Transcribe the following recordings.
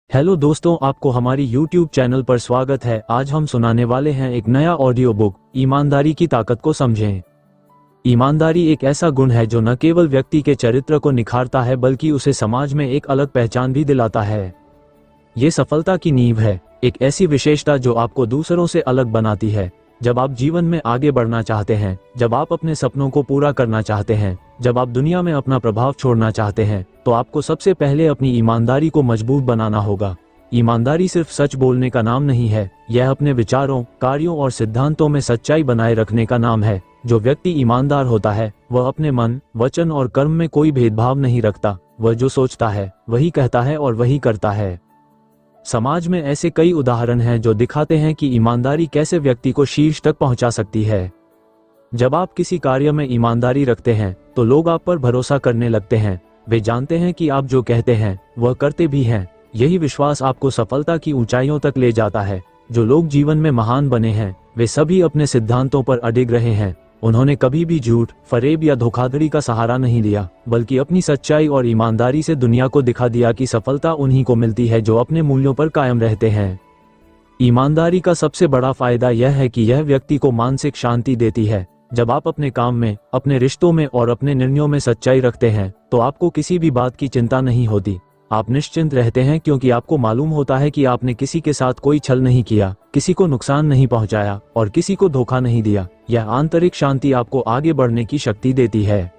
Hello दोस्तों, आपको हमारी YouTube चैनल पर स्वागत है। आज हम सुनाने वाले हैं एक नया ऑडियो बुक, ईमानदारी की ताकत को समझें। ईमानदारी एक ऐसा गुण है जो न केवल व्यक्ति के चरित्र को निखारता है बल्कि उसे समाज में एक अलग पहचान भी दिलाता है। ये सफलता की नींव है, एक ऐसी विशेषता जो आपको दूसरों से अलग बनाती है। जब आप जीवन में आगे बढ़ना चाहते हैं, जब आप अपने सपनों को पूरा करना चाहते हैं, जब आप दुनिया में अपना प्रभाव छोड़ना चाहते हैं, तो आपको सबसे पहले अपनी ईमानदारी को मजबूत बनाना होगा। ईमानदारी सिर्फ सच बोलने का नाम नहीं है, यह अपने विचारों, कार्यों और सिद्धांतों में सच्चाई बनाए रखने का नाम है। जो व्यक्ति ईमानदार होता है वह अपने मन, वचन और कर्म में कोई भेदभाव नहीं रखता। वह जो सोचता है वही कहता है और वही करता है। समाज में ऐसे कई उदाहरण हैं जो दिखाते हैं कि ईमानदारी कैसे व्यक्ति को शीर्ष तक पहुंचा सकती है। जब आप किसी कार्य में ईमानदारी रखते हैं तो लोग आप पर भरोसा करने लगते हैं। वे जानते हैं कि आप जो कहते हैं वह करते भी हैं। यही विश्वास आपको सफलता की ऊंचाइयों तक ले जाता है। जो लोग जीवन में महान बने हैं वे सभी अपने सिद्धांतों पर अडिग रहे हैं। उन्होंने कभी भी झूठ, फरेब या धोखाधड़ी का सहारा नहीं लिया, बल्कि अपनी सच्चाई और ईमानदारी से दुनिया को दिखा दिया कि सफलता उन्हीं को मिलती है जो अपने मूल्यों पर कायम रहते हैं। ईमानदारी का सबसे बड़ा फायदा यह है कि यह व्यक्ति को मानसिक शांति देती है। जब आप अपने काम में, अपने रिश्तों में और अपने निर्णयों में सच्चाई रखते हैं तो आपको किसी भी बात की चिंता नहीं होती। आप निश्चिंत रहते हैं क्योंकि आपको मालूम होता है कि आपने किसी के साथ कोई छल नहीं किया, किसी को नुकसान नहीं पहुंचाया और किसी को धोखा नहीं दिया। यह आंतरिक शांति आपको आगे बढ़ने की शक्ति देती है।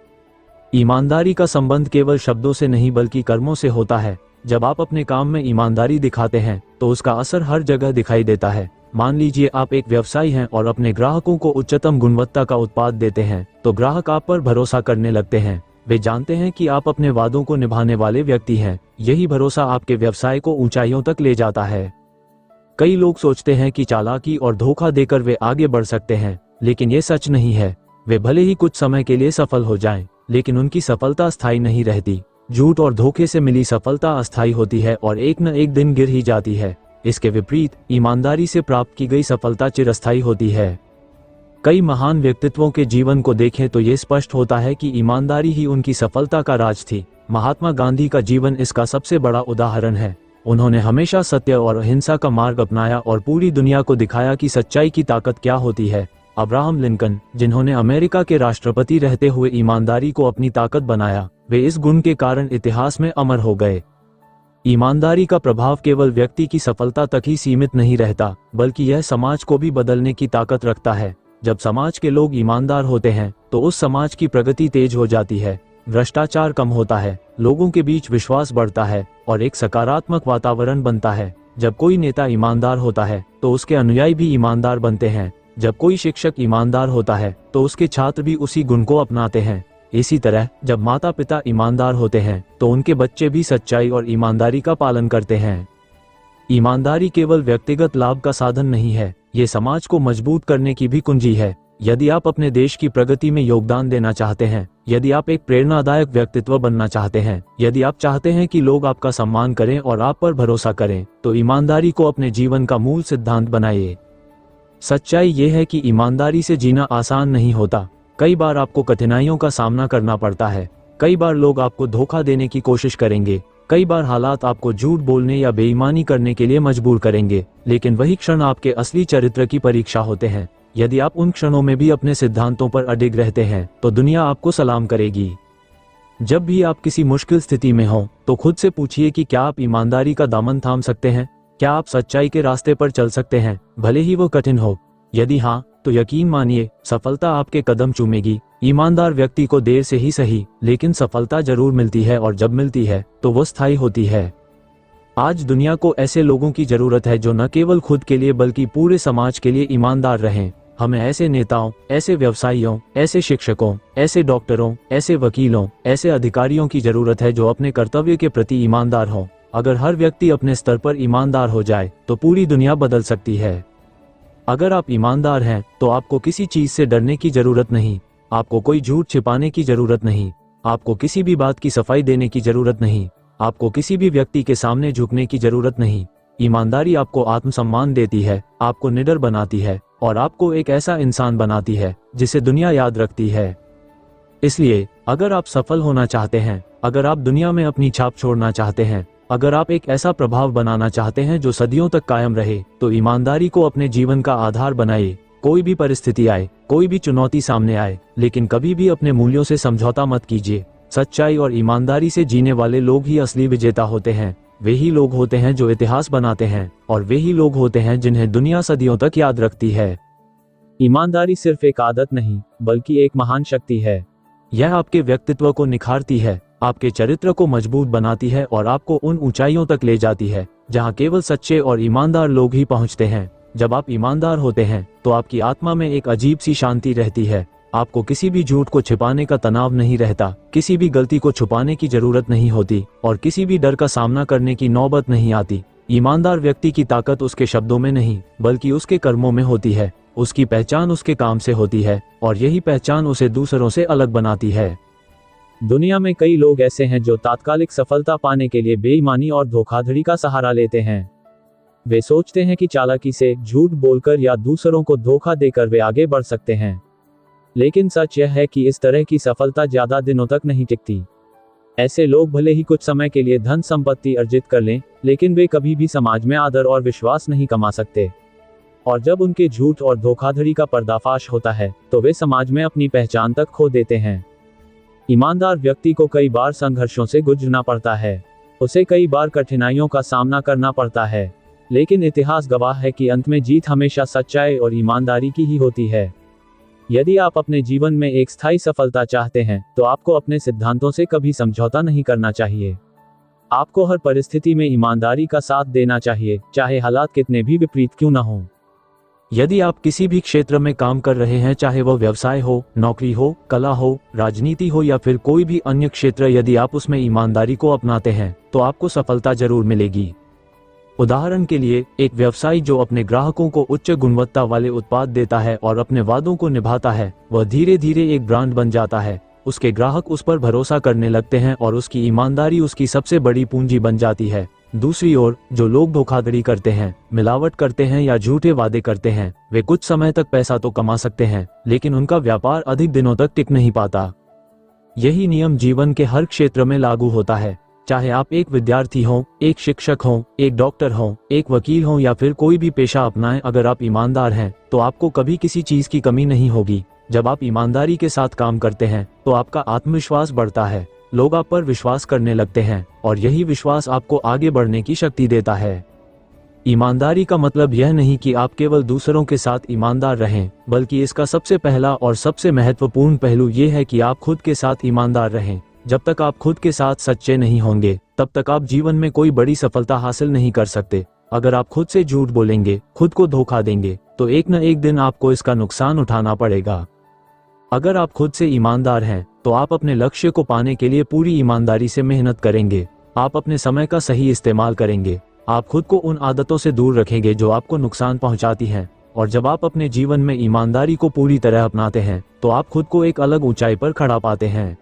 ईमानदारी का संबंध केवल शब्दों से नहीं बल्कि कर्मों से होता है। जब आप अपने काम में ईमानदारी दिखाते हैं तो उसका असर हर जगह दिखाई देता है। मान लीजिए आप एक व्यवसायी हैं और अपने ग्राहकों को उच्चतम गुणवत्ता का उत्पाद देते हैं, तो ग्राहक आप पर भरोसा करने लगते हैं। वे जानते हैं कि आप अपने वादों को निभाने वाले व्यक्ति हैं। यही भरोसा आपके व्यवसाय को ऊंचाइयों तक ले जाता है। कई लोग सोचते हैं कि चालाकी और धोखा देकर वे आगे बढ़ सकते हैं, लेकिन ये सच नहीं है। वे भले ही कुछ समय के लिए सफल हो जाएं, लेकिन उनकी सफलता स्थायी नहीं रहती। झूठ और धोखे से मिली सफलता अस्थायी होती है और एक न एक दिन गिर ही जाती है। इसके विपरीत ईमानदारी से प्राप्त की गई सफलता चिरस्थायी होती है। कई महान व्यक्तित्वों के जीवन को देखें तो ये स्पष्ट होता है कि ईमानदारी ही उनकी सफलता का राज थी। महात्मा गांधी का जीवन इसका सबसे बड़ा उदाहरण है। उन्होंने हमेशा सत्य और अहिंसा का मार्ग अपनाया और पूरी दुनिया को दिखाया कि सच्चाई की ताकत क्या होती है। अब्राहम लिंकन, जिन्होंने अमेरिका के राष्ट्रपति रहते हुए ईमानदारी को अपनी ताकत बनाया, वे इस गुण के कारण इतिहास में अमर हो गए। ईमानदारी का प्रभाव केवल व्यक्ति की सफलता तक ही सीमित नहीं रहता, बल्कि यह समाज को भी बदलने की ताकत रखता है। जब समाज के लोग ईमानदार होते हैं तो उस समाज की प्रगति तेज हो जाती है, भ्रष्टाचार कम होता है, लोगों के बीच विश्वास बढ़ता है और एक सकारात्मक वातावरण बनता है। जब कोई नेता ईमानदार होता है तो उसके अनुयायी भी ईमानदार बनते हैं। जब कोई शिक्षक ईमानदार होता है तो उसके छात्र भी उसी गुण को अपनाते हैं। इसी तरह जब माता पिता ईमानदार होते हैं तो उनके बच्चे भी सच्चाई और ईमानदारी का पालन करते हैं। ईमानदारी केवल व्यक्तिगत लाभ का साधन नहीं है, ये समाज को मजबूत करने की भी कुंजी है। यदि आप अपने देश की प्रगति में योगदान देना चाहते हैं, यदि आप एक प्रेरणादायक व्यक्तित्व बनना चाहते हैं, यदि आप चाहते हैं कि लोग आपका सम्मान करें और आप पर भरोसा करें, तो ईमानदारी को अपने जीवन का मूल सिद्धांत बनाइए। सच्चाई ये है कि ईमानदारी से जीना आसान नहीं होता। कई बार आपको कठिनाइयों का सामना करना पड़ता है। कई बार लोग आपको धोखा देने की कोशिश करेंगे। कई बार हालात आपको झूठ बोलने या बेईमानी करने के लिए मजबूर करेंगे, लेकिन वही क्षण आपके असली चरित्र की परीक्षा होते हैं। यदि आप उन क्षणों में भी अपने सिद्धांतों पर अडिग रहते हैं तो दुनिया आपको सलाम करेगी। जब भी आप किसी मुश्किल स्थिति में हो तो खुद से पूछिए कि क्या आप ईमानदारी का दामन थाम सकते हैं? क्या आप सच्चाई के रास्ते पर चल सकते हैं, भले ही वो कठिन हो? यदि हाँ, तो यकीन मानिए सफलता आपके कदम चूमेगी। ईमानदार व्यक्ति को देर से ही सही, लेकिन सफलता जरूर मिलती है और जब मिलती है तो वो स्थायी होती है। आज दुनिया को ऐसे लोगों की जरूरत है जो न केवल खुद के लिए बल्कि पूरे समाज के लिए ईमानदार रहें। हमें ऐसे नेताओं, ऐसे व्यवसायियों, ऐसे शिक्षकों, ऐसे डॉक्टरों, ऐसे वकीलों, ऐसे अधिकारियों की जरूरत है जो अपने कर्तव्य के प्रति ईमानदार हों। अगर हर व्यक्ति अपने स्तर पर ईमानदार हो जाए तो पूरी दुनिया बदल सकती है। अगर आप ईमानदार हैं तो आपको किसी चीज से डरने की जरूरत नहीं। आपको कोई झूठ छिपाने की जरूरत नहीं। आपको किसी भी बात की सफाई देने की जरूरत नहीं। आपको किसी भी व्यक्ति के सामने झुकने की जरूरत नहीं। ईमानदारी आपको आत्मसम्मान देती है, आपको निडर बनाती है और आपको एक ऐसा इंसान बनाती है जिसे दुनिया याद रखती है। इसलिए अगर आप सफल होना चाहते हैं, अगर आप दुनिया में अपनी छाप छोड़ना चाहते हैं, अगर आप एक ऐसा प्रभाव बनाना चाहते हैं जो सदियों तक कायम रहे, तो ईमानदारी को अपने जीवन का आधार बनाइए। कोई भी परिस्थिति आए, कोई भी चुनौती सामने आए, लेकिन कभी भी अपने मूल्यों से समझौता मत कीजिए। सच्चाई और ईमानदारी से जीने वाले लोग ही असली विजेता होते हैं। वे ही लोग होते हैं जो इतिहास बनाते हैं, और वे ही लोग होते हैं जिन्हें दुनिया सदियों तक याद रखती है। ईमानदारी सिर्फ एक आदत नहीं, बल्कि एक महान शक्ति है। यह आपके व्यक्तित्व को निखारती है, आपके चरित्र को मजबूत बनाती है और आपको उन ऊंचाइयों तक ले जाती है जहां केवल सच्चे और ईमानदार लोग ही पहुंचते हैं। जब आप ईमानदार होते हैं तो आपकी आत्मा में एक अजीब सी शांति रहती है। आपको किसी भी झूठ को छिपाने का तनाव नहीं रहता, किसी भी गलती को छुपाने की जरूरत नहीं होती और किसी भी डर का सामना करने की नौबत नहीं आती। ईमानदार व्यक्ति की ताकत उसके शब्दों में नहीं, बल्कि उसके कर्मों में होती है। उसकी पहचान उसके काम से होती है और यही पहचान उसे दूसरों से अलग बनाती है। दुनिया में कई लोग ऐसे हैं जो तात्कालिक सफलता पाने के लिए बेईमानी और धोखाधड़ी का सहारा लेते हैं। वे सोचते हैं कि चालाकी से, झूठ बोलकर या दूसरों को धोखा देकर वे आगे बढ़ सकते हैं। लेकिन सच यह है कि इस तरह की सफलता ज्यादा दिनों तक नहीं टिकती। ऐसे लोग भले ही कुछ समय के लिए धन संपत्ति अर्जित कर लें, लेकिन वे कभी भी समाज में आदर और विश्वास नहीं कमा सकते। और जब उनके झूठ और धोखाधड़ी का पर्दाफाश होता है, तो वे समाज में अपनी पहचान तक खो देते हैं। ईमानदार व्यक्ति को कई बार संघर्षों से गुजरना पड़ता है, उसे कई बार कठिनाइयों का सामना करना पड़ता है, लेकिन इतिहास गवाह है कि अंत में जीत हमेशा सच्चाई और ईमानदारी की ही होती है। यदि आप अपने जीवन में एक स्थायी सफलता चाहते हैं, तो आपको अपने सिद्धांतों से कभी समझौता नहीं करना चाहिए। आपको हर परिस्थिति में ईमानदारी का साथ देना चाहिए, चाहे हालात कितने भी विपरीत क्यों न हों। यदि आप किसी भी क्षेत्र में काम कर रहे हैं, चाहे वह व्यवसाय हो, नौकरी हो, कला हो, राजनीति हो या फिर कोई भी अन्य क्षेत्र, यदि आप उसमें ईमानदारी को अपनाते हैं तो आपको सफलता जरूर मिलेगी। उदाहरण के लिए, एक व्यवसायी जो अपने ग्राहकों को उच्च गुणवत्ता वाले उत्पाद देता है और अपने वादों को निभाता है, वह धीरे धीरे एक ब्रांड बन जाता है। उसके ग्राहक उस पर भरोसा करने लगते हैं और उसकी ईमानदारी उसकी सबसे बड़ी पूंजी बन जाती है। दूसरी ओर, जो लोग धोखाधड़ी करते हैं, मिलावट करते हैं या झूठे वादे करते हैं, वे कुछ समय तक पैसा तो कमा सकते हैं, लेकिन उनका व्यापार अधिक दिनों तक टिक नहीं पाता। यही नियम जीवन के हर क्षेत्र में लागू होता है। चाहे आप एक विद्यार्थी हों, एक शिक्षक हों, एक डॉक्टर हों, एक वकील हों या फिर कोई भी पेशा अपनाएं, अगर आप ईमानदार हैं तो आपको कभी किसी चीज की कमी नहीं होगी। जब आप ईमानदारी के साथ काम करते हैं तो आपका आत्मविश्वास बढ़ता है, लोग आप पर विश्वास करने लगते हैं और यही विश्वास आपको आगे बढ़ने की शक्ति देता है। ईमानदारी का मतलब यह नहीं कि आप केवल दूसरों के साथ ईमानदार रहें, बल्कि इसका सबसे पहला और सबसे महत्वपूर्ण पहलू ये है कि आप खुद के साथ ईमानदार रहें। जब तक आप खुद के साथ सच्चे नहीं होंगे, तब तक आप जीवन में कोई बड़ी सफलता हासिल नहीं कर सकते। अगर आप खुद से झूठ बोलेंगे, खुद को धोखा देंगे, तो एक न एक दिन आपको इसका नुकसान उठाना पड़ेगा। अगर आप खुद से ईमानदार हैं, तो आप अपने लक्ष्य को पाने के लिए पूरी ईमानदारी से मेहनत करेंगे। आप अपने समय का सही इस्तेमाल करेंगे। आप खुद को उन आदतों से दूर रखेंगे जो आपको नुकसान पहुंचाती हैं। और जब आप अपने जीवन में ईमानदारी को पूरी तरह अपनाते हैं, तो आप खुद को एक अलग ऊंचाई पर खड़ा पाते हैं।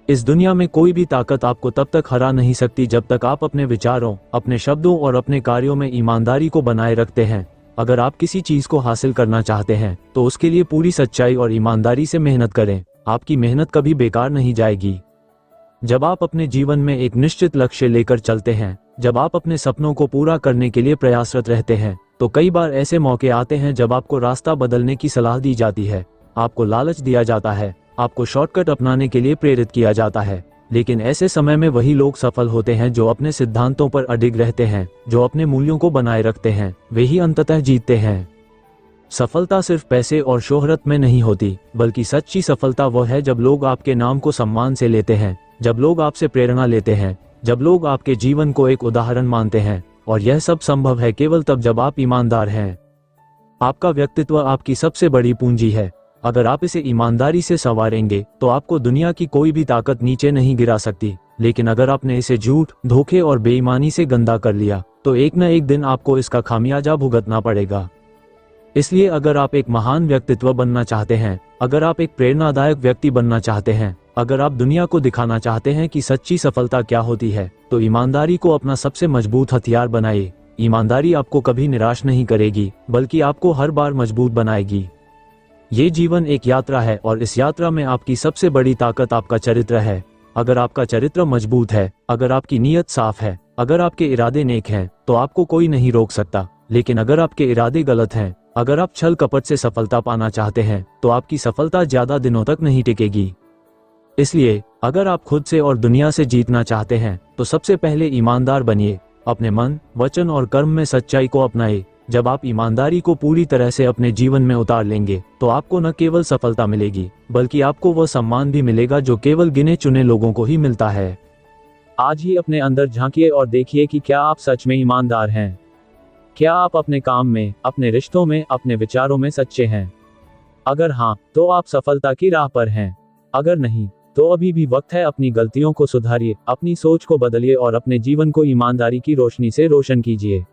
इस दुनिया में कोई भी ताकत आपको तब तक हरा नहीं सकती जब तक आप अपने विचारों, अपने शब्दों और अपने कार्यों में ईमानदारी को बनाए रखते हैं। अगर आप किसी चीज को हासिल करना चाहते हैं, तो उसके लिए पूरी सच्चाई और ईमानदारी से मेहनत करें। आपकी मेहनत कभी बेकार नहीं जाएगी। जब आप अपने जीवन में एक निश्चित लक्ष्य लेकर चलते हैं, जब आप अपने सपनों को पूरा करने के लिए प्रयासरत रहते हैं, तो कई बार ऐसे मौके आते हैं जब आपको रास्ता बदलने की सलाह दी जाती है, आपको लालच दिया जाता है, आपको शॉर्टकट अपनाने के लिए प्रेरित किया जाता है। लेकिन ऐसे समय में वही लोग सफल होते हैं जो अपने सिद्धांतों पर अडिग रहते हैं, जो अपने मूल्यों को बनाए रखते हैं। वे ही अंततः जीतते हैं। सफलता सिर्फ पैसे और शोहरत में नहीं होती, बल्कि सच्ची सफलता वह है जब लोग आपके नाम को सम्मान से लेते हैं, जब लोग आपसे प्रेरणा लेते हैं, जब लोग आपके जीवन को एक उदाहरण मानते हैं। और यह सब संभव है केवल तब जब आप ईमानदार हैं। आपका व्यक्तित्व आपकी सबसे बड़ी पूंजी है। अगर आप इसे ईमानदारी से संवारेंगे, तो आपको दुनिया की कोई भी ताकत नीचे नहीं गिरा सकती। लेकिन अगर आपने इसे झूठ, धोखे और बेईमानी से गंदा कर लिया, तो एक न एक दिन आपको इसका खामियाजा भुगतना पड़ेगा। इसलिए अगर आप एक महान व्यक्तित्व बनना चाहते हैं, अगर आप एक प्रेरणादायक व्यक्ति बनना चाहते हैं, अगर आप दुनिया को दिखाना चाहते हैं कि सच्ची सफलता क्या होती है, तो ईमानदारी को अपना सबसे मजबूत हथियार बनाइए। ईमानदारी आपको कभी निराश नहीं करेगी, बल्कि आपको हर बार मजबूत बनाएगी। ये जीवन एक यात्रा है और इस यात्रा में आपकी सबसे बड़ी ताकत आपका चरित्र है। अगर आपका चरित्र मजबूत है, अगर आपकी नीयत साफ है, अगर आपके इरादे नेक हैं तो आपको कोई नहीं रोक सकता, लेकिन अगर आपके इरादे गलत हैं, अगर आप छल कपट से सफलता पाना चाहते हैं तो आपकी सफलता ज्यादा दिनों तक नहीं टिकेगी। इसलिए अगर आप खुद से और दुनिया से जीतना चाहते हैं तो सबसे पहले ईमानदार बनिए। अपने मन, वचन और कर्म में सच्चाई को अपनाएं। जब आप ईमानदारी को पूरी तरह से अपने जीवन में उतार लेंगे तो आपको न केवल सफलता मिलेगी बल्कि आपको वह सम्मान भी मिलेगा जो केवल गिने चुने लोगों को ही मिलता है। आज ही अपने अंदर झांकिए और देखिए कि क्या आप सच में ईमानदार हैं। क्या आप अपने काम में, अपने रिश्तों में, अपने विचारों में सच्चे हैं? अगर हाँ, तो आप सफलता की राह पर हैं। अगर नहीं, तो अभी भी वक्त है। अपनी गलतियों को सुधारिए, अपनी सोच को बदलिए और अपने जीवन को ईमानदारी की रोशनी से रोशन कीजिए।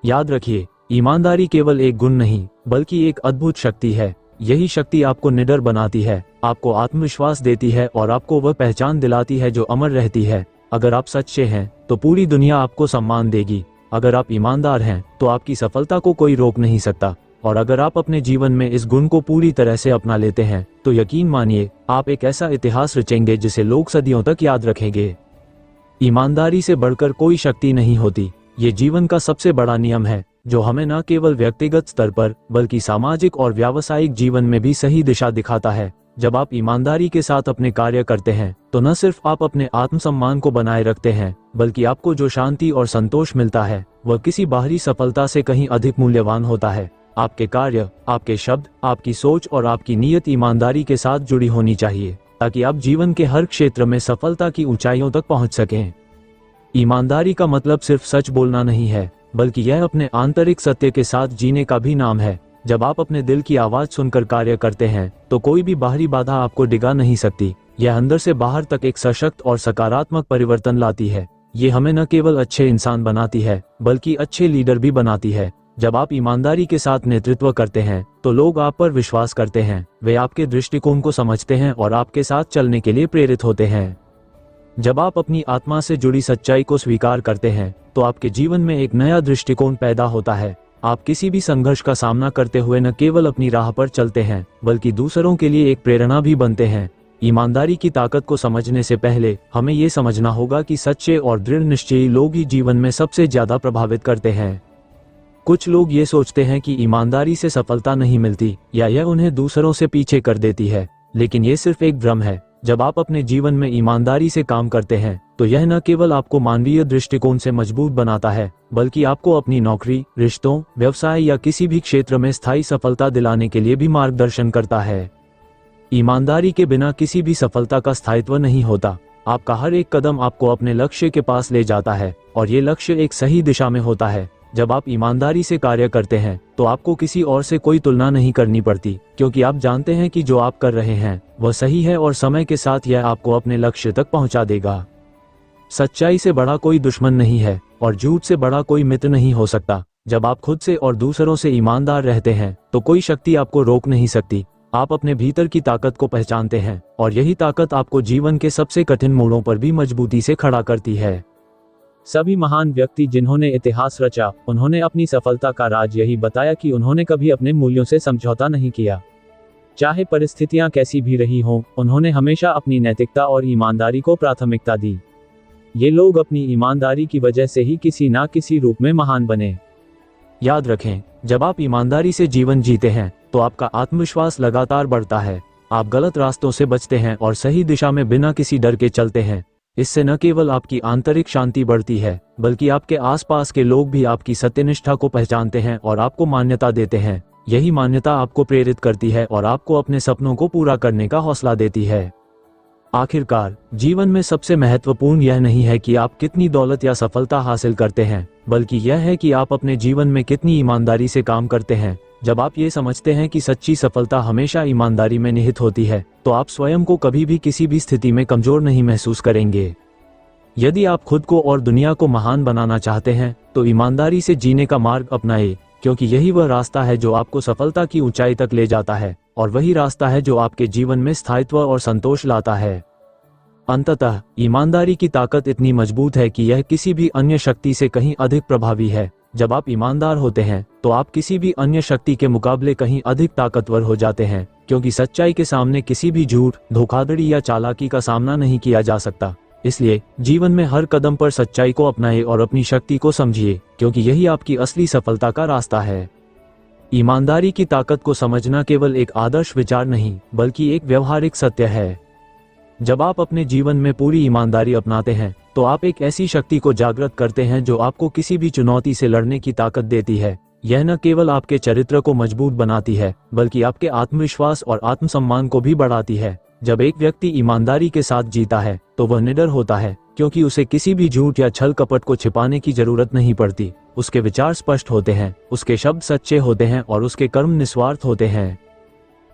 याद रखिए, ईमानदारी केवल एक गुण नहीं बल्कि एक अद्भुत शक्ति है। यही शक्ति आपको निडर बनाती है, आपको आत्मविश्वास देती है और आपको वह पहचान दिलाती है जो अमर रहती है। अगर आप सच्चे हैं तो पूरी दुनिया आपको सम्मान देगी। अगर आप ईमानदार हैं तो आपकी सफलता को कोई रोक नहीं सकता। और अगर आप अपने जीवन में इस गुण को पूरी तरह से अपना लेते हैं तो यकीन मानिए, आप एक ऐसा इतिहास रचेंगे जिसे लोग सदियों तक याद रखेंगे। ईमानदारी से बढ़कर कोई शक्ति नहीं होती। ये जीवन का सबसे बड़ा नियम है जो हमें न केवल व्यक्तिगत स्तर पर बल्कि सामाजिक और व्यावसायिक जीवन में भी सही दिशा दिखाता है। जब आप ईमानदारी के साथ अपने कार्य करते हैं तो न सिर्फ आप अपने आत्मसम्मान को बनाए रखते हैं बल्कि आपको जो शांति और संतोष मिलता है वह किसी बाहरी सफलता से कहीं अधिक मूल्यवान होता है। आपके कार्य, आपके शब्द, आपकी सोच और आपकी नीयत ईमानदारी के साथ जुड़ी होनी चाहिए ताकि आप जीवन के हर क्षेत्र में सफलता की ऊंचाइयों तक पहुंच सकें। ईमानदारी का मतलब सिर्फ सच बोलना नहीं है बल्कि यह अपने आंतरिक सत्य के साथ जीने का भी नाम है। जब आप अपने दिल की आवाज सुनकर कार्य करते हैं तो कोई भी बाहरी बाधा आपको डिगा नहीं सकती। यह अंदर से बाहर तक एक सशक्त और सकारात्मक परिवर्तन लाती है। ये हमें न केवल अच्छे इंसान बनाती है बल्कि अच्छे लीडर भी बनाती है। जब आप ईमानदारी के साथ नेतृत्व करते हैं तो लोग आप पर विश्वास करते हैं, वे आपके दृष्टिकोण को समझते हैं और आपके साथ चलने के लिए प्रेरित होते हैं। जब आप अपनी आत्मा से जुड़ी सच्चाई को स्वीकार करते हैं तो आपके जीवन में एक नया दृष्टिकोण पैदा होता है। आप किसी भी संघर्ष का सामना करते हुए न केवल अपनी राह पर चलते हैं बल्कि दूसरों के लिए एक प्रेरणा भी बनते हैं। ईमानदारी की ताकत को समझने से पहले हमें ये समझना होगा कि सच्चे और दृढ़ निश्चयी लोग ही जीवन में सबसे ज्यादा प्रभावित करते हैं। कुछ लोग ये सोचते हैं कि ईमानदारी से सफलता नहीं मिलती या यह उन्हें दूसरों से पीछे कर देती है, लेकिन ये सिर्फ एक भ्रम है। जब आप अपने जीवन में ईमानदारी से काम करते हैं तो यह न केवल आपको मानवीय दृष्टिकोण से मजबूत बनाता है बल्कि आपको अपनी नौकरी, रिश्तों, व्यवसाय या किसी भी क्षेत्र में स्थायी सफलता दिलाने के लिए भी मार्गदर्शन करता है। ईमानदारी के बिना किसी भी सफलता का स्थायित्व नहीं होता। आपका हर एक कदम आपको अपने लक्ष्य के पास ले जाता है और ये लक्ष्य एक सही दिशा में होता है। जब आप ईमानदारी से कार्य करते हैं तो आपको किसी और से कोई तुलना नहीं करनी पड़ती, क्योंकि आप जानते हैं कि जो आप कर रहे हैं वह सही है और समय के साथ यह आपको अपने लक्ष्य तक पहुंचा देगा। सच्चाई से बड़ा कोई दुश्मन नहीं है और झूठ से बड़ा कोई मित्र नहीं हो सकता। जब आप खुद से और दूसरों से ईमानदार रहते हैं तो कोई शक्ति आपको रोक नहीं सकती। आप अपने भीतर की ताकत को पहचानते हैं और यही ताकत आपको जीवन के सबसे कठिन मोड़ों पर भी मजबूती से खड़ा करती है। सभी महान व्यक्ति जिन्होंने इतिहास रचा, उन्होंने अपनी सफलता का राज यही बताया कि उन्होंने कभी अपने मूल्यों से समझौता नहीं किया। चाहे परिस्थितियां कैसी भी रही हों, उन्होंने हमेशा अपनी नैतिकता और ईमानदारी को प्राथमिकता दी। ये लोग अपनी ईमानदारी की वजह से ही किसी ना किसी रूप में महान बने। याद रखें, जब आप ईमानदारी से जीवन जीते हैं तो आपका आत्मविश्वास लगातार बढ़ता है। आप गलत रास्तों से बचते हैं और सही दिशा में बिना किसी डर के चलते हैं। इससे न केवल आपकी आंतरिक शांति बढ़ती है बल्कि आपके आसपास के लोग भी आपकी सत्यनिष्ठा को पहचानते हैं और आपको मान्यता देते हैं। यही मान्यता आपको प्रेरित करती है और आपको अपने सपनों को पूरा करने का हौसला देती है। आखिरकार, जीवन में सबसे महत्वपूर्ण यह नहीं है कि आप कितनी दौलत या सफलता हासिल करते हैं, बल्कि यह है कि आप अपने जीवन में कितनी ईमानदारी से काम करते हैं। जब आप ये समझते हैं कि सच्ची सफलता हमेशा ईमानदारी में निहित होती है तो आप स्वयं को कभी भी किसी भी स्थिति में कमजोर नहीं महसूस करेंगे। यदि आप खुद को और दुनिया को महान बनाना चाहते हैं तो ईमानदारी से जीने का मार्ग अपनाएं, क्योंकि यही वह रास्ता है जो आपको सफलता की ऊंचाई तक ले जाता है और वही रास्ता है जो आपके जीवन में स्थायित्व और संतोष लाता है। अंततः ईमानदारी की ताकत इतनी मजबूत है कि यह किसी भी अन्य शक्ति से कहीं अधिक प्रभावी है। जब आप ईमानदार होते हैं तो आप किसी भी अन्य शक्ति के मुकाबले कहीं अधिक ताकतवर हो जाते हैं, क्योंकि सच्चाई के सामने किसी भी झूठ, धोखाधड़ी या चालाकी का सामना नहीं किया जा सकता। इसलिए जीवन में हर कदम पर सच्चाई को अपनाएं और अपनी शक्ति को समझिए, क्योंकि यही आपकी असली सफलता का रास्ता है। ईमानदारी की ताकत को समझना केवल एक आदर्श विचार नहीं, बल्कि एक व्यवहारिक सत्य है। जब आप अपने जीवन में पूरी ईमानदारी अपनाते हैं, तो आप एक ऐसी शक्ति को जागृत करते हैं जो आपको किसी भी चुनौती से लड़ने की ताकत देती है। यह न केवल आपके चरित्र को मजबूत बनाती है, बल्कि आपके आत्मविश्वास और आत्मसम्मान को भी बढ़ाती है। जब एक व्यक्ति ईमानदारी के साथ जीता है, तो वह निडर होता है, क्योंकि उसे किसी भी झूठ या छल कपट को छिपाने की जरूरत नहीं पड़ती। उसके विचार स्पष्ट होते हैं, उसके शब्द सच्चे होते हैं और उसके कर्म निस्वार्थ होते हैं।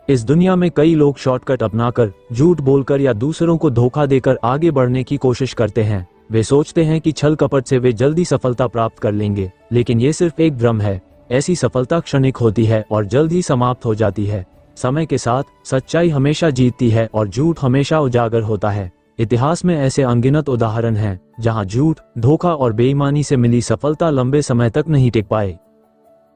इस दुनिया में कई लोग शॉर्टकट अपनाकर, झूठ बोलकर या दूसरों को धोखा देकर आगे बढ़ने की कोशिश करते हैं। वे सोचते हैं कि छल कपट से वे जल्दी सफलता प्राप्त कर लेंगे, लेकिन ये सिर्फ एक भ्रम है। ऐसी सफलता क्षणिक होती है और जल्द ही समाप्त हो जाती है। समय के साथ सच्चाई हमेशा जीतती है और झूठ हमेशा उजागर होता है। इतिहास में ऐसे अनगिनत उदाहरण हैं जहां झूठ, धोखा और बेईमानी से मिली सफलता लंबे समय तक नहीं टिक पाए।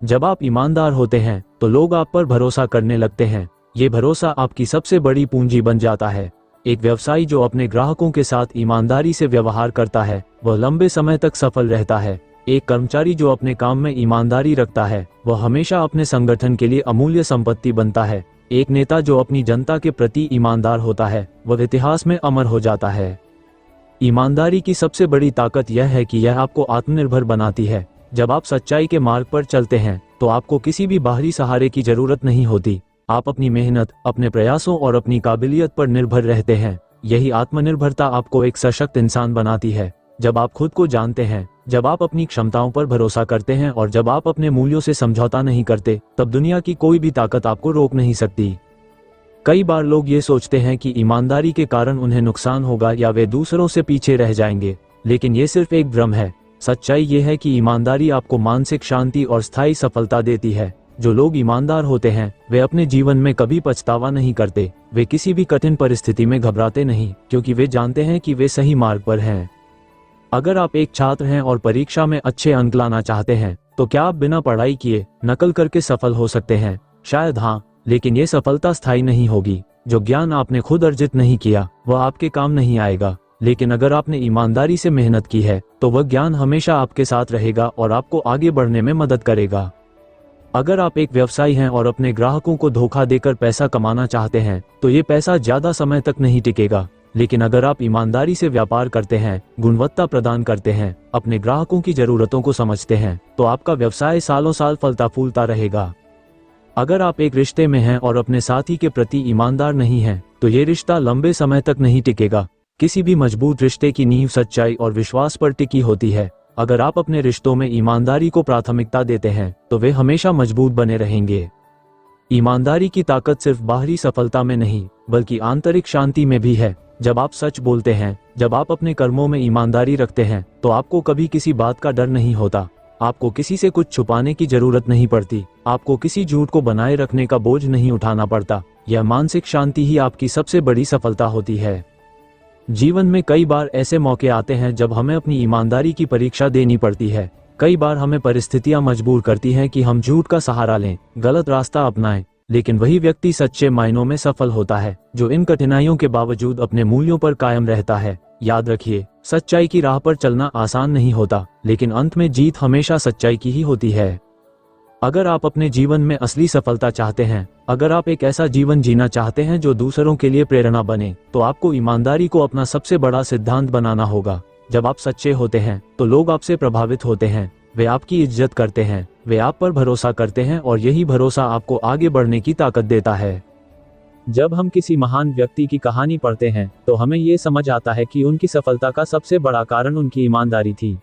जब आप ईमानदार होते हैं, तो लोग आप पर भरोसा करने लगते हैं। ये भरोसा आपकी सबसे बड़ी पूंजी बन जाता है। एक व्यवसायी जो अपने ग्राहकों के साथ ईमानदारी से व्यवहार करता है, वह लंबे समय तक सफल रहता है। एक कर्मचारी जो अपने काम में ईमानदारी रखता है, वह हमेशा अपने संगठन के लिए अमूल्य संपत्ति बनता है। एक नेता जो अपनी जनता के प्रति ईमानदार होता है, वह इतिहास में अमर हो जाता है। ईमानदारी की सबसे बड़ी ताकत यह है कि यह आपको आत्मनिर्भर बनाती है। जब आप सच्चाई के मार्ग पर चलते हैं, तो आपको किसी भी बाहरी सहारे की जरूरत नहीं होती। आप अपनी मेहनत, अपने प्रयासों और अपनी काबिलियत पर निर्भर रहते हैं। यही आत्मनिर्भरता आपको एक सशक्त इंसान बनाती है। जब आप खुद को जानते हैं, जब आप अपनी क्षमताओं पर भरोसा करते हैं और जब आप अपने मूल्यों से समझौता नहीं करते, तब दुनिया की कोई भी ताकत आपको रोक नहीं सकती। कई बार लोग ये सोचते हैं कि ईमानदारी के कारण उन्हें नुकसान होगा या वे दूसरों से पीछे रह जाएंगे, लेकिन ये सिर्फ एक भ्रम है। सच्चाई ये है कि ईमानदारी आपको मानसिक शांति और स्थायी सफलता देती है। जो लोग ईमानदार होते हैं, वे अपने जीवन में कभी पछतावा नहीं करते। वे किसी भी कठिन परिस्थिति में घबराते नहीं, क्योंकि वे जानते हैं कि वे सही मार्ग पर हैं। अगर आप एक छात्र हैं और परीक्षा में अच्छे अंक लाना चाहते हैं, तो क्या आप बिना पढ़ाई किए नकल करके सफल हो सकते हैं? शायद हाँ, लेकिन ये सफलता स्थायी नहीं होगी। जो ज्ञान आपने खुद अर्जित नहीं किया, वह आपके काम नहीं आएगा। लेकिन अगर आपने ईमानदारी से मेहनत की है, तो वह ज्ञान हमेशा आपके साथ रहेगा और आपको आगे बढ़ने में मदद करेगा। अगर आप एक व्यवसायी हैं और अपने ग्राहकों को धोखा देकर पैसा कमाना चाहते हैं, तो ये पैसा ज्यादा समय तक नहीं टिकेगा। लेकिन अगर आप ईमानदारी से व्यापार करते हैं, गुणवत्ता प्रदान करते हैं, अपने ग्राहकों की जरूरतों को समझते हैं, तो आपका व्यवसाय सालों साल फलता फूलता रहेगा। अगर आप एक रिश्ते में हैं और अपने साथी के प्रति ईमानदार नहीं हैं, तो ये रिश्ता लंबे समय तक नहीं टिकेगा। किसी भी मजबूत रिश्ते की नींव सच्चाई और विश्वास पर टिकी होती है। अगर आप अपने रिश्तों में ईमानदारी को प्राथमिकता देते हैं, तो वे हमेशा मजबूत बने रहेंगे। ईमानदारी की ताकत सिर्फ बाहरी सफलता में नहीं, बल्कि आंतरिक शांति में भी है। जब आप सच बोलते हैं, जब आप अपने कर्मों में ईमानदारी रखते हैं, तो आपको कभी किसी बात का डर नहीं होता। आपको किसी से कुछ छुपाने की जरूरत नहीं पड़ती। आपको किसी झूठ को बनाए रखने का बोझ नहीं उठाना पड़ता। यह मानसिक शांति ही आपकी सबसे बड़ी सफलता होती है। जीवन में कई बार ऐसे मौके आते हैं जब हमें अपनी ईमानदारी की परीक्षा देनी पड़ती है। कई बार हमें परिस्थितियां मजबूर करती हैं कि हम झूठ का सहारा लें, गलत रास्ता अपनाएं। लेकिन वही व्यक्ति सच्चे मायनों में सफल होता है, जो इन कठिनाइयों के बावजूद अपने मूल्यों पर कायम रहता है। याद रखिए, सच्चाई की राह पर चलना आसान नहीं होता, लेकिन अंत में जीत हमेशा सच्चाई की ही होती है। अगर आप अपने जीवन में असली सफलता चाहते हैं, अगर आप एक ऐसा जीवन जीना चाहते हैं जो दूसरों के लिए प्रेरणा बने, तो आपको ईमानदारी को अपना सबसे बड़ा सिद्धांत बनाना होगा। जब आप सच्चे होते हैं, तो लोग आपसे प्रभावित होते हैं। वे आपकी इज्जत करते हैं, वे आप पर भरोसा करते हैं और यही भरोसा आपको आगे बढ़ने की ताकत देता है। जब हम किसी महान व्यक्ति की कहानी पढ़ते हैं, तो हमें ये समझ आता है कि उनकी सफलता का सबसे बड़ा कारण उनकी ईमानदारी थी।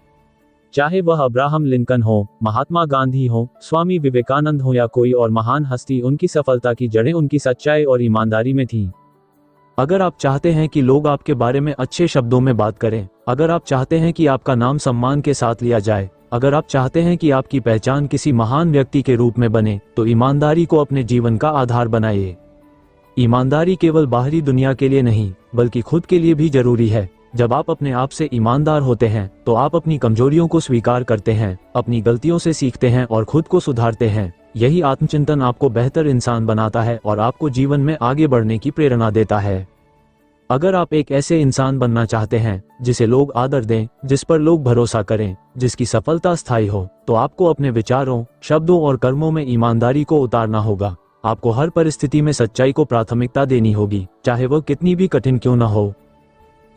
चाहे वह अब्राहम लिंकन हो, महात्मा गांधी हो, स्वामी विवेकानंद हो या कोई और महान हस्ती, उनकी सफलता की जड़ें उनकी सच्चाई और ईमानदारी में थीं। अगर आप चाहते हैं कि लोग आपके बारे में अच्छे शब्दों में बात करें, अगर आप चाहते हैं कि आपका नाम सम्मान के साथ लिया जाए, अगर आप चाहते हैं कि आपकी पहचान किसी महान व्यक्ति के रूप में बने, तो ईमानदारी को अपने जीवन का आधार बनाइए। ईमानदारी केवल बाहरी दुनिया के लिए नहीं, बल्कि खुद के लिए भी जरूरी है। जब आप अपने आप से ईमानदार होते हैं, तो आप अपनी कमजोरियों को स्वीकार करते हैं, अपनी गलतियों से सीखते हैं और खुद को सुधारते हैं। यही आत्मचिंतन आपको बेहतर इंसान बनाता है और आपको जीवन में आगे बढ़ने की प्रेरणा देता है। अगर आप एक ऐसे इंसान बनना चाहते हैं जिसे लोग आदर दें, जिस पर लोग भरोसा करें, जिसकी सफलता स्थायी हो, तो आपको अपने विचारों, शब्दों और कर्मों में ईमानदारी को उतारना होगा। आपको हर परिस्थिति में सच्चाई को प्राथमिकता देनी होगी, चाहे वह कितनी भी कठिन क्यों न हो।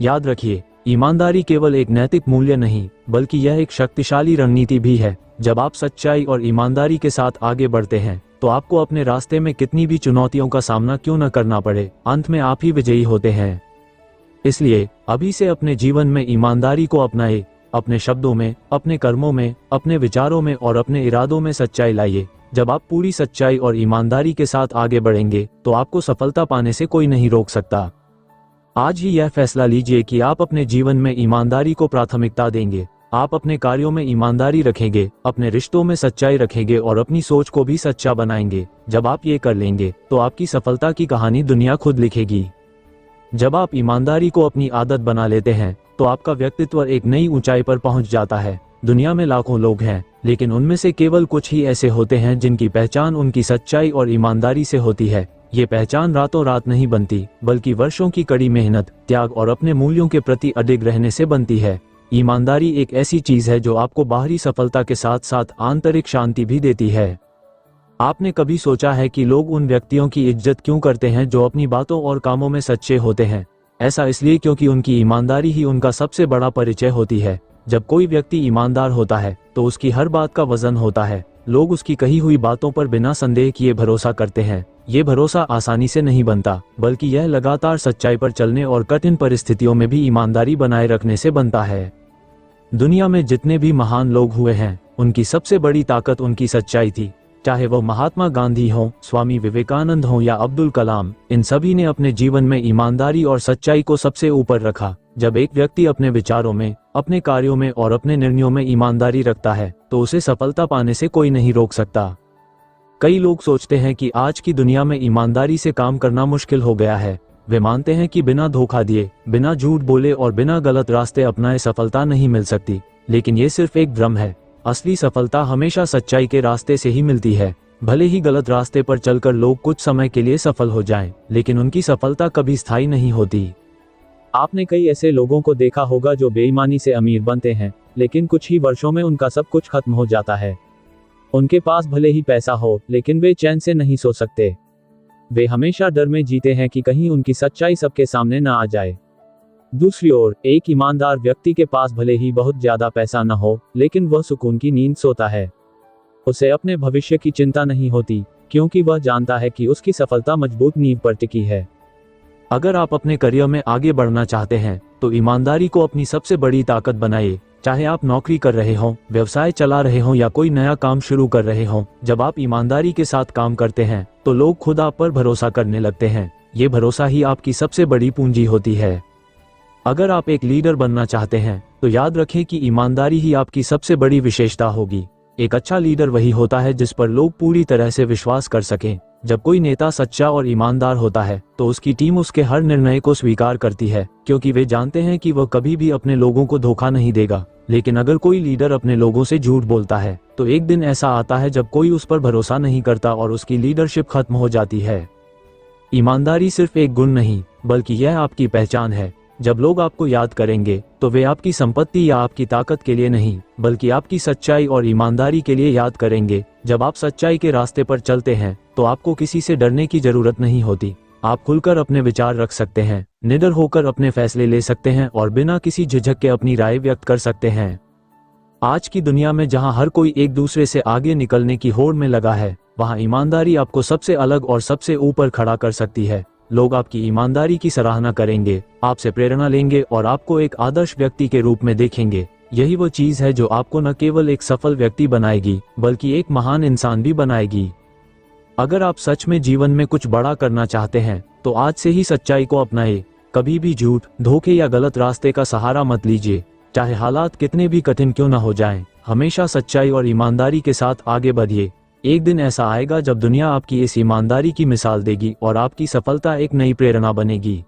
याद रखिए, ईमानदारी केवल एक नैतिक मूल्य नहीं, बल्कि यह एक शक्तिशाली रणनीति भी है। जब आप सच्चाई और ईमानदारी के साथ आगे बढ़ते हैं, तो आपको अपने रास्ते में कितनी भी चुनौतियों का सामना क्यों न करना पड़े, अंत में आप ही विजयी होते हैं। इसलिए अभी से अपने जीवन में ईमानदारी को अपनाएं। अपने शब्दों में, अपने कर्मों में, अपने विचारों में और अपने इरादों में सच्चाई लाइए। जब आप पूरी सच्चाई और ईमानदारी के साथ आगे बढ़ेंगे, तो आपको सफलता पाने से कोई नहीं रोक सकता। आज ही यह फैसला लीजिए कि आप अपने जीवन में ईमानदारी को प्राथमिकता देंगे। आप अपने कार्यों में ईमानदारी रखेंगे, अपने रिश्तों में सच्चाई रखेंगे और अपनी सोच को भी सच्चा बनाएंगे। जब आप ये कर लेंगे, तो आपकी सफलता की कहानी दुनिया खुद लिखेगी। जब आप ईमानदारी को अपनी आदत बना लेते हैं, तो आपका व्यक्तित्व एक नई ऊंचाई पर पहुंच जाता है। दुनिया में लाखों लोग हैं, लेकिन उनमें से केवल कुछ ही ऐसे होते हैं जिनकी पहचान उनकी सच्चाई और ईमानदारी से होती है। ये पहचान रातों रात नहीं बनती, बल्कि वर्षों की कड़ी मेहनत, त्याग और अपने मूल्यों के प्रति अडिग रहने से बनती है। ईमानदारी एक ऐसी चीज है जो आपको बाहरी सफलता के साथ साथ आंतरिक शांति भी देती है। आपने कभी सोचा है कि लोग उन व्यक्तियों की इज्जत क्यों करते हैं जो अपनी बातों और कामों में सच्चे होते हैं? ऐसा इसलिए क्योंकि उनकी ईमानदारी ही उनका सबसे बड़ा परिचय होती है। जब कोई व्यक्ति ईमानदार होता है, तो उसकी हर बात का वजन होता है। लोग उसकी कही हुई बातों पर बिना संदेह किए भरोसा करते हैं। ये भरोसा आसानी से नहीं बनता, बल्कि यह लगातार सच्चाई पर चलने और कठिन परिस्थितियों में भी ईमानदारी बनाए रखने से बनता है। दुनिया में जितने भी महान लोग हुए हैं, उनकी सबसे बड़ी ताकत उनकी सच्चाई थी। चाहे वह महात्मा गांधी हों, स्वामी विवेकानंद हों या अब्दुल कलाम, इन सभी ने अपने जीवन में ईमानदारी और सच्चाई को सबसे ऊपर रखा। जब एक व्यक्ति अपने विचारों में, अपने कार्यों में और अपने निर्णयों में ईमानदारी रखता है, तो उसे सफलता पाने से कोई नहीं रोक सकता। कई लोग सोचते हैं कि आज की दुनिया में ईमानदारी से काम करना मुश्किल हो गया है। वे मानते हैं कि बिना धोखा दिए, बिना झूठ बोले और बिना गलत रास्ते अपनाए सफलता नहीं मिल सकती। लेकिन ये सिर्फ एक भ्रम है। असली सफलता हमेशा सच्चाई के रास्ते से ही मिलती है। भले ही गलत रास्ते पर चलकर लोग कुछ समय के लिए सफल हो जाएं, लेकिन उनकी सफलता कभी स्थायी नहीं होती। आपने कई ऐसे लोगों को देखा होगा जो बेईमानी से अमीर बनते हैं, लेकिन कुछ ही वर्षों में उनका सब कुछ खत्म हो जाता है। उनके पास भले ही पैसा हो, लेकिन वे चैन से नहीं सो सकते। वे हमेशा डर में जीते हैं कि कहीं उनकी सच्चाई सबके सामने न आ जाए। दूसरी ओर, एक ईमानदार व्यक्ति के पास भले ही बहुत ज्यादा पैसा न हो, लेकिन वह सुकून की नींद सोता है। उसे अपने भविष्य की चिंता नहीं होती, क्योंकि वह जानता है कि उसकी सफलता मजबूत नींव पर टिकी है। अगर आप अपने करियर में आगे बढ़ना चाहते हैं, तो ईमानदारी को अपनी सबसे बड़ी ताकत बनाइए। चाहे आप नौकरी कर रहे हों, व्यवसाय चला रहे हों या कोई नया काम शुरू कर रहे हों, जब आप ईमानदारी के साथ काम करते हैं, तो लोग खुद आप पर भरोसा करने लगते हैं। ये भरोसा ही आपकी सबसे बड़ी पूंजी होती है। अगर आप एक लीडर बनना चाहते हैं, तो याद रखें कि ईमानदारी ही आपकी सबसे बड़ी विशेषता होगी। एक अच्छा लीडर वही होता है जिस पर लोग पूरी तरह से विश्वास कर सकें। जब कोई नेता सच्चा और ईमानदार होता है, तो उसकी टीम उसके हर निर्णय को स्वीकार करती है, क्योंकि वे जानते हैं कि वह कभी भी अपने लोगों को धोखा नहीं देगा। लेकिन अगर कोई लीडर अपने लोगों से झूठ बोलता है, तो एक दिन ऐसा आता है जब कोई उस पर भरोसा नहीं करता और उसकी लीडरशिप खत्म हो जाती है। ईमानदारी सिर्फ एक गुण नहीं, बल्कि यह आपकी पहचान है। जब लोग आपको याद करेंगे, तो वे आपकी संपत्ति या आपकी ताकत के लिए नहीं, बल्कि आपकी सच्चाई और ईमानदारी के लिए याद करेंगे। जब आप सच्चाई के रास्ते पर चलते हैं, तो आपको किसी से डरने की जरूरत नहीं होती। आप खुलकर अपने विचार रख सकते हैं, निडर होकर अपने फैसले ले सकते हैं और बिना किसी झिझक के अपनी राय व्यक्त कर सकते हैं। आज की दुनिया में जहां हर कोई एक दूसरे से आगे निकलने की होड़ में लगा है, वहां ईमानदारी आपको सबसे अलग और सबसे ऊपर खड़ा कर सकती है। लोग आपकी ईमानदारी की सराहना करेंगे, आपसे प्रेरणा लेंगे और आपको एक आदर्श व्यक्ति के रूप में देखेंगे। यही वो चीज है जो आपको न केवल एक सफल व्यक्ति बनाएगी, बल्कि एक महान इंसान भी बनाएगी। अगर आप सच में जीवन में कुछ बड़ा करना चाहते हैं, तो आज से ही सच्चाई को अपनाएं। कभी भी झूठ, धोखे या गलत रास्ते का सहारा मत लीजिए। चाहे हालात कितने भी कठिन क्यों न हो जाएं, हमेशा सच्चाई और ईमानदारी के साथ आगे बढ़िए। एक दिन ऐसा आएगा जब दुनिया आपकी इस ईमानदारी की मिसाल देगी और आपकी सफलता एक नई प्रेरणा बनेगी।